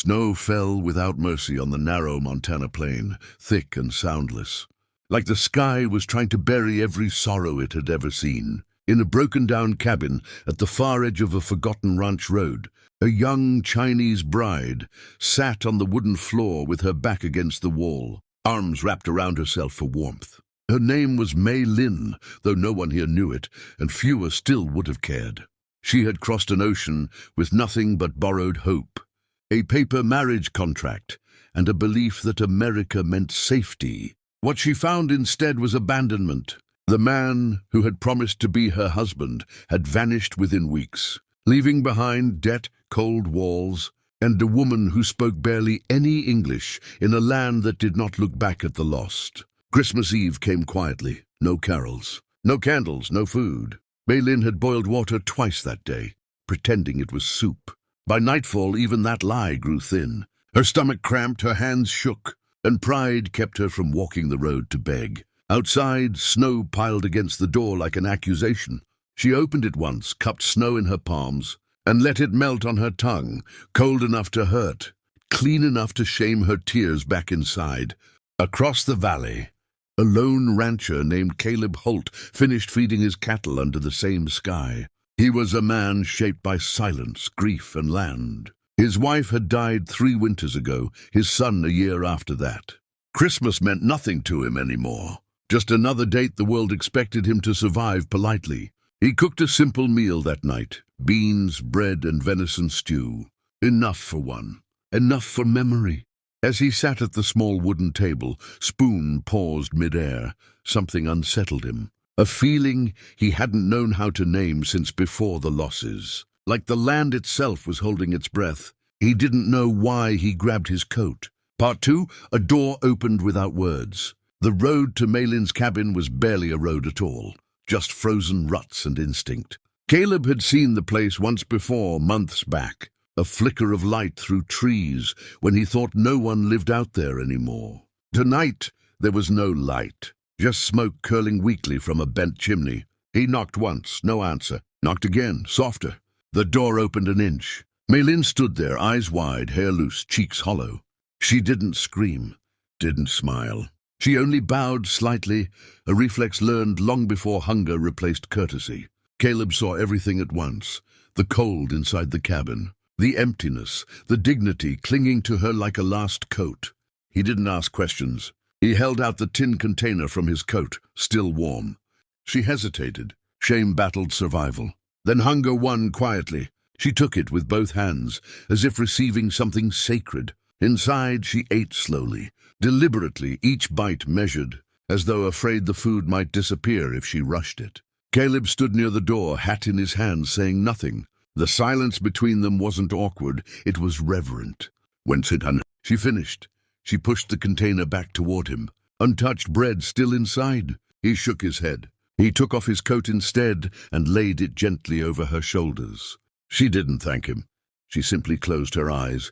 Snow fell without mercy on the narrow Montana plain, thick and soundless, like the sky was trying to bury every sorrow it had ever seen. In a broken-down cabin at the far edge of a forgotten ranch road, a young Chinese bride sat on the wooden floor with her back against the wall, arms wrapped around herself for warmth. Her name was Mei Lin, though no one here knew it, and fewer still would have cared. She had crossed an ocean with nothing but borrowed hope, a paper marriage contract, and a belief that America meant safety. What she found instead was abandonment. The man who had promised to be her husband had vanished within weeks, leaving behind debt, cold walls, and a woman who spoke barely any English in a land that did not look back at the lost. Christmas Eve came quietly. No carols, no candles, no food. Mei Lin had boiled water twice that day, pretending it was soup. By nightfall, even that lie grew thin. Her stomach cramped, her hands shook, and pride kept her from walking the road to beg. Outside, snow piled against the door like an accusation. She opened it once, cupped snow in her palms, and let it melt on her tongue, cold enough to hurt, clean enough to shame her tears back inside. Across the valley, a lone rancher named Caleb Holt finished feeding his cattle under the same sky. He was a man shaped by silence, grief, and land. His wife had died 3 winters ago, his son a year after that. Christmas meant nothing to him anymore, just another date the world expected him to survive politely. He cooked a simple meal that night, beans, bread, and venison stew. Enough for one, enough for memory. As he sat at the small wooden table, spoon paused mid-air. Something unsettled him, a feeling he hadn't known how to name since before the losses. Like the land itself was holding its breath. He didn't know why he grabbed his coat. Part 2, a door opened without words. The road to Mei Lin's cabin was barely a road at all, just frozen ruts and instinct. Caleb had seen the place once before, months back. A flicker of light through trees when he thought no one lived out there anymore. Tonight, there was no light, just smoke curling weakly from a bent chimney. He knocked once, no answer. Knocked again, softer. The door opened an inch. Mei Lin stood there, eyes wide, hair loose, cheeks hollow. She didn't scream, didn't smile. She only bowed slightly, a reflex learned long before hunger replaced courtesy. Caleb saw everything at once, the cold inside the cabin, the emptiness, the dignity clinging to her like a last coat. He didn't ask questions. He held out the tin container from his coat, still warm. She hesitated. Shame battled survival. Then hunger won quietly. She took it with both hands, as if receiving something sacred. Inside, she ate slowly, deliberately, each bite measured, as though afraid the food might disappear if she rushed it. Caleb stood near the door, hat in his hand, saying nothing. The silence between them wasn't awkward, it was reverent. She finished. She pushed the container back toward him. Untouched bread still inside. He shook his head. He took off his coat instead and laid it gently over her shoulders. She didn't thank him. She simply closed her eyes.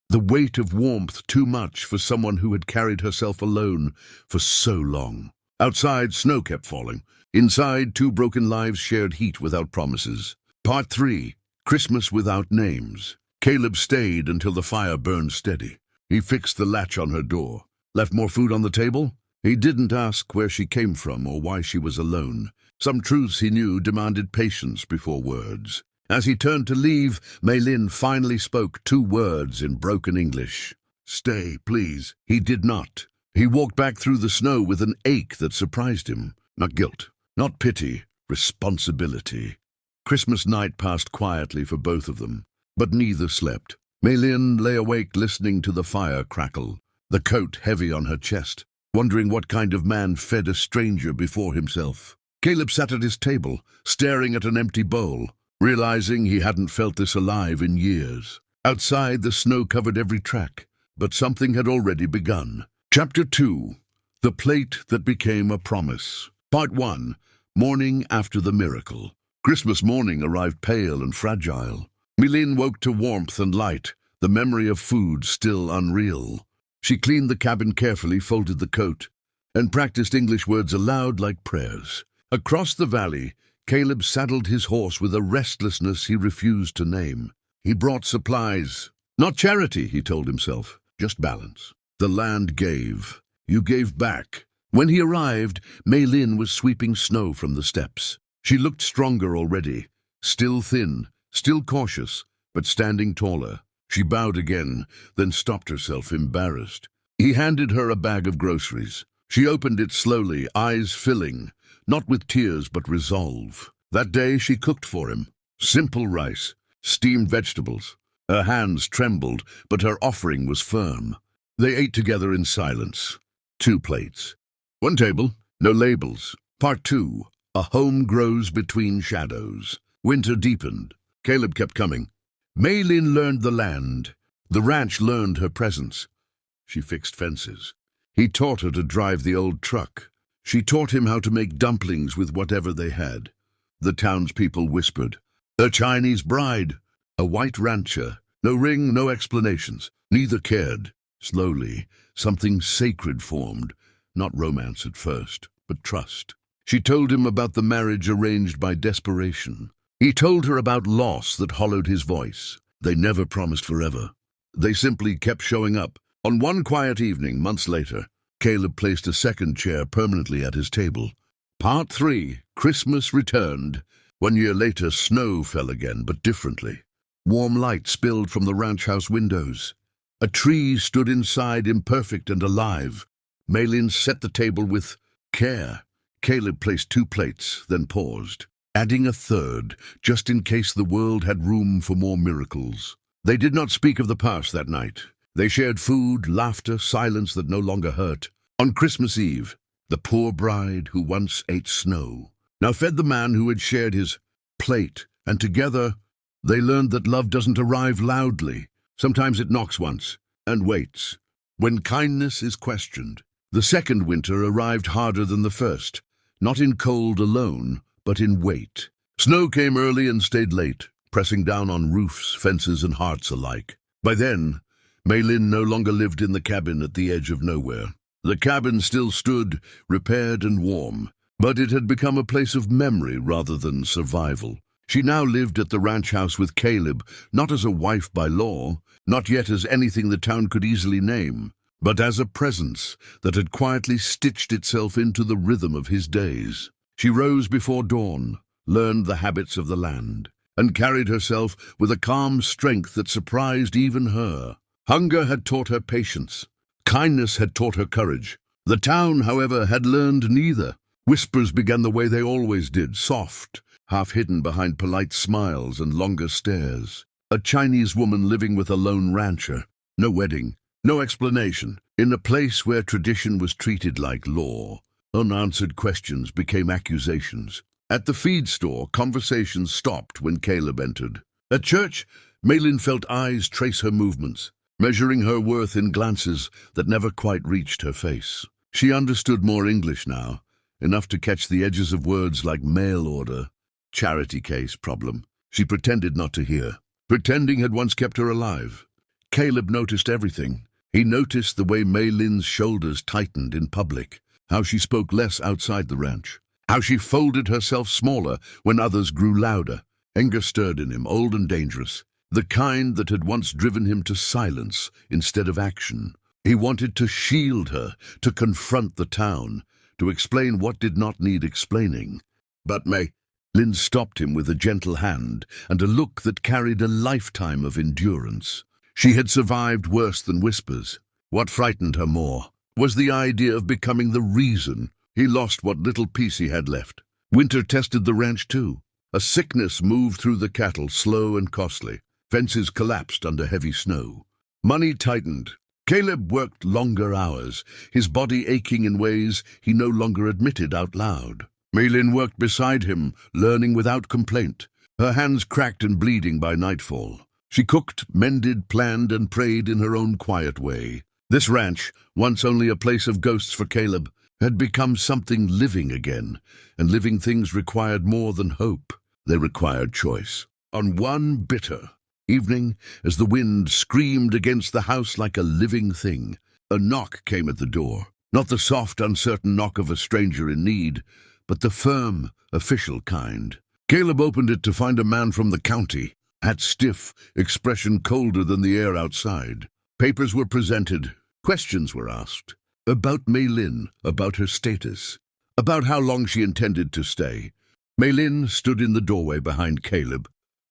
The weight of warmth too much for someone who had carried herself alone for so long. Outside, snow kept falling. Inside, 2 broken lives shared heat without promises. Part 3. Christmas without names. Caleb stayed until the fire burned steady. He fixed the latch on her door. Left more food on the table? He didn't ask where she came from or why she was alone. Some truths he knew demanded patience before words. As he turned to leave, Mei Lin finally spoke 2 words in broken English. "Stay, please." He did not. He walked back through the snow with an ache that surprised him. Not guilt, not pity, responsibility. Christmas night passed quietly for both of them, but neither slept. Mei Lin lay awake listening to the fire crackle, the coat heavy on her chest, wondering what kind of man fed a stranger before himself. Caleb sat at his table, staring at an empty bowl, realizing he hadn't felt this alive in years. Outside, the snow covered every track, but something had already begun. Chapter 2. The Plate That Became a Promise. Part 1. Morning after the miracle. Christmas morning arrived pale and fragile. Mei Lin woke to warmth and light, the memory of food still unreal. She cleaned the cabin carefully, folded the coat, and practiced English words aloud like prayers. Across the valley, Caleb saddled his horse with a restlessness he refused to name. He brought supplies, Not charity, he told himself, just balance. The land gave. You gave back. When he arrived, Mei Lin was sweeping snow from the steps. She looked stronger already, still thin, still cautious, but standing taller. She bowed again, then stopped herself, embarrassed. He handed her a bag of groceries. She opened it slowly, eyes filling, not with tears but resolve. That day she cooked for him. Simple rice, steamed vegetables. Her hands trembled, but her offering was firm. They ate together in silence. 2 plates. One table, no labels. Part 2. A home grows between shadows. Winter deepened. Caleb kept coming. Mei Lin learned the land. The ranch learned her presence. She fixed fences. He taught her to drive the old truck. She taught him how to make dumplings with whatever they had. The townspeople whispered, "A Chinese bride." A white rancher. No ring, no explanations. Neither cared. Slowly, something sacred formed. Not romance at first, but trust. She told him about the marriage arranged by desperation. He told her about loss that hollowed his voice. They never promised forever. They simply kept showing up. On one quiet evening, months later, Caleb placed a second chair permanently at his table. Part 3. Christmas returned. 1 year later, snow fell again, but differently. Warm light spilled from the ranch house windows. A tree stood inside, imperfect and alive. Mei Lin set the table with care. Caleb placed 2 plates, then paused, adding a third, just in case the world had room for more miracles. They did not speak of the past that night. They shared food, laughter, silence that no longer hurt. On Christmas Eve, the poor bride who once ate snow now fed the man who had shared his plate, and together they learned that love doesn't arrive loudly. Sometimes it knocks once and waits. When kindness is questioned. The second winter arrived harder than the first, not in cold alone, but in weight. Snow came early and stayed late, pressing down on roofs, fences, and hearts alike. By then, Mei Lin no longer lived in the cabin at the edge of nowhere. The cabin still stood, repaired and warm, but it had become a place of memory rather than survival. She now lived at the ranch house with Caleb, not as a wife by law, not yet as anything the town could easily name, but as a presence that had quietly stitched itself into the rhythm of his days. She rose before dawn, learned the habits of the land, and carried herself with a calm strength that surprised even her. Hunger had taught her patience. Kindness had taught her courage. The town, however, had learned neither. Whispers began the way they always did, soft, half hidden behind polite smiles and longer stares. A Chinese woman living with a lone rancher. No wedding, no explanation. In a place where tradition was treated like law, unanswered questions became accusations. At the feed store, conversations stopped when Caleb entered. At church, Mei Lin felt eyes trace her movements, measuring her worth in glances that never quite reached her face. She understood more English now, enough to catch the edges of words like mail order, charity case, problem. She pretended not to hear. Pretending had once kept her alive. Caleb noticed everything. He noticed the way Mei Lin's shoulders tightened in public, how she spoke less outside the ranch, how she folded herself smaller when others grew louder. Anger stirred in him, old and dangerous, the kind that had once driven him to silence instead of action. He wanted to shield her, to confront the town, to explain what did not need explaining. But Mei Lin stopped him with a gentle hand and a look that carried a lifetime of endurance. She had survived worse than whispers. What frightened her more was the idea of becoming the reason he lost what little peace he had left. Winter tested the ranch too. A sickness moved through the cattle, slow and costly. Fences collapsed under heavy snow. Money tightened. Caleb worked longer hours, his body aching in ways he no longer admitted out loud. Mei Lin worked beside him, learning without complaint, her hands cracked and bleeding by nightfall. She cooked, mended, planned, and prayed in her own quiet way. This ranch, once only a place of ghosts for Caleb, had become something living again, and living things required more than hope. They required choice. On one bitter evening, as the wind screamed against the house like a living thing, a knock came at the door. Not the soft, uncertain knock of a stranger in need, but the firm, official kind. Caleb opened it to find a man from the county. hat stiff, expression colder than the air outside. Papers were presented. Questions were asked. About Mei Lin, about her status, about how long she intended to stay. Mei Lin stood in the doorway behind Caleb,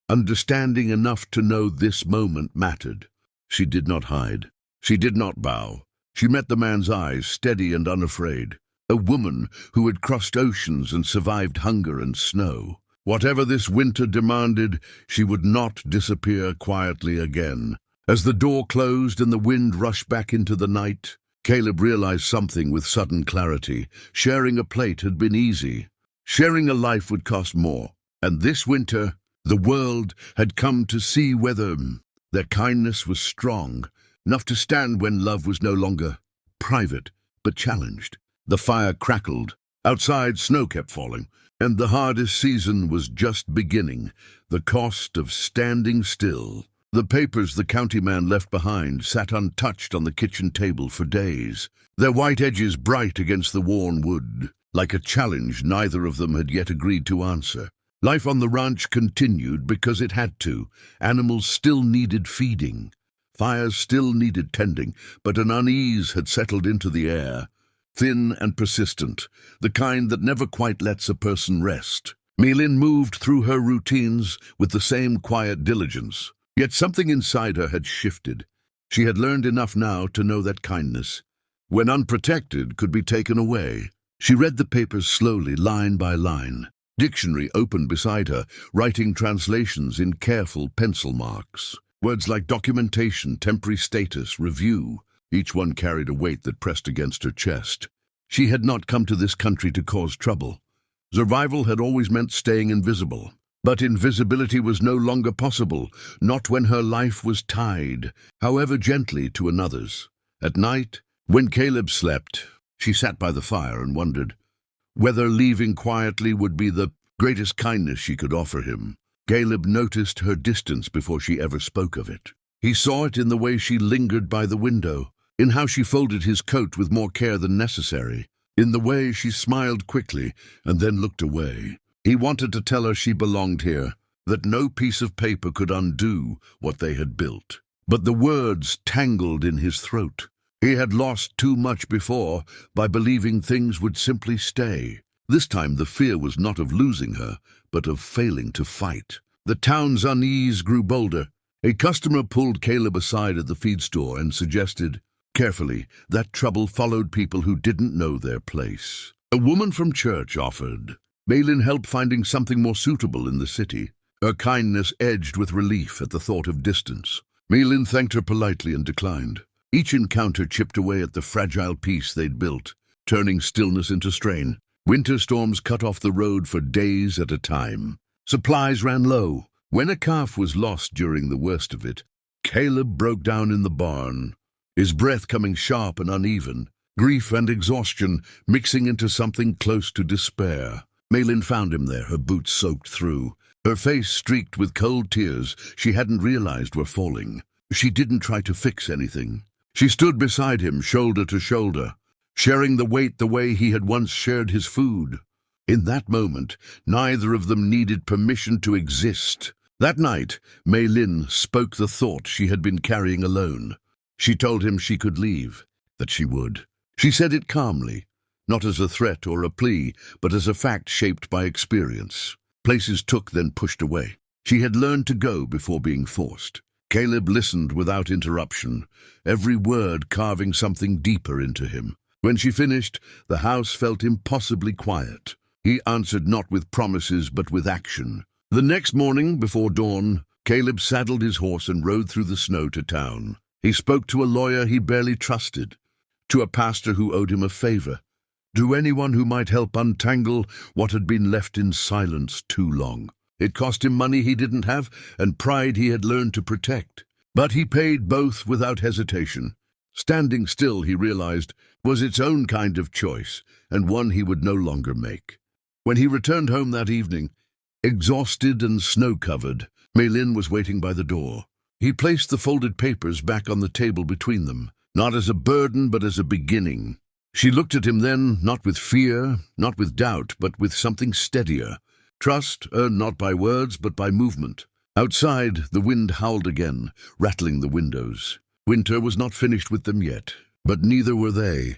understanding enough to know this moment mattered. She did not hide. She did not bow. She met the man's eyes, steady and unafraid. A woman who had crossed oceans and survived hunger and snow. Whatever this winter demanded, she would not disappear quietly again. As the door closed and the wind rushed back into the night, Caleb realized something with sudden clarity. Sharing a plate had been easy. Sharing a life would cost more. And this winter, the world had come to see whether their kindness was strong, enough to stand when love was no longer private, but challenged. The fire crackled. Outside, snow kept falling, and the hardest season was just beginning, the cost of standing still. The papers the county man left behind sat untouched on the kitchen table for days, their white edges bright against the worn wood. Like a challenge neither of them had yet agreed to answer. Life on the ranch continued because it had to. Animals still needed feeding. Fires still needed tending, but an unease had settled into the air. Thin and persistent, the kind that never quite lets a person rest. Mei Lin moved through her routines with the same quiet diligence. Yet something inside her had shifted. She had learned enough now to know that kindness, when unprotected, could be taken away. She read the papers slowly, line by line. Dictionary open beside her, writing translations in careful pencil marks. Words like documentation, temporary status, review. Each one carried a weight that pressed against her chest. She had not come to this country to cause trouble. Survival had always meant staying invisible. But invisibility was no longer possible, not when her life was tied, however gently, to another's. At night, when Caleb slept, she sat by the fire and wondered whether leaving quietly would be the greatest kindness she could offer him. Caleb noticed her distance before she ever spoke of it. He saw it in the way she lingered by the window, in how she folded his coat with more care than necessary, in the way she smiled quickly and then looked away. He wanted to tell her she belonged here, that no piece of paper could undo what they had built. But the words tangled in his throat. He had lost too much before by believing things would simply stay. This time the fear was not of losing her, but of failing to fight. The town's unease grew bolder. A customer pulled Caleb aside at the feed store and suggested, carefully, that trouble followed people who didn't know their place. A woman from church offered. Mei Lin helped finding something more suitable in the city. Her kindness edged with relief at the thought of distance. Mei Lin thanked her politely and declined. Each encounter chipped away at the fragile piece they'd built, turning stillness into strain. Winter storms cut off the road for days at a time. Supplies ran low. When a calf was lost during the worst of it, Caleb broke down in the barn, his breath coming sharp and uneven, grief and exhaustion mixing into something close to despair. Mei Lin found him there, her boots soaked through, her face streaked with cold tears she hadn't realized were falling. She didn't try to fix anything. She stood beside him, shoulder to shoulder, sharing the weight the way he had once shared his food. In that moment, neither of them needed permission to exist. That night, Mei Lin spoke the thought she had been carrying alone. She told him she could leave, that she would. She said it calmly, not as a threat or a plea, but as a fact shaped by experience. Places took, then pushed away. She had learned to go before being forced. Caleb listened without interruption, every word carving something deeper into him. When she finished, the house felt impossibly quiet. He answered not with promises, but with action. The next morning, before dawn, Caleb saddled his horse and rode through the snow to town. He spoke to a lawyer he barely trusted, to a pastor who owed him a favor, to anyone who might help untangle what had been left in silence too long. It cost him money he didn't have and pride he had learned to protect. But he paid both without hesitation. Standing still, he realized, was its own kind of choice, and one he would no longer make. When he returned home that evening, exhausted and snow-covered, Mei Lin was waiting by the door. He placed the folded papers back on the table between them, not as a burden but as a beginning. She looked at him then, not with fear, not with doubt, but with something steadier. Trust, earned not by words but by movement. Outside, the wind howled again, rattling the windows. Winter was not finished with them yet, but neither were they.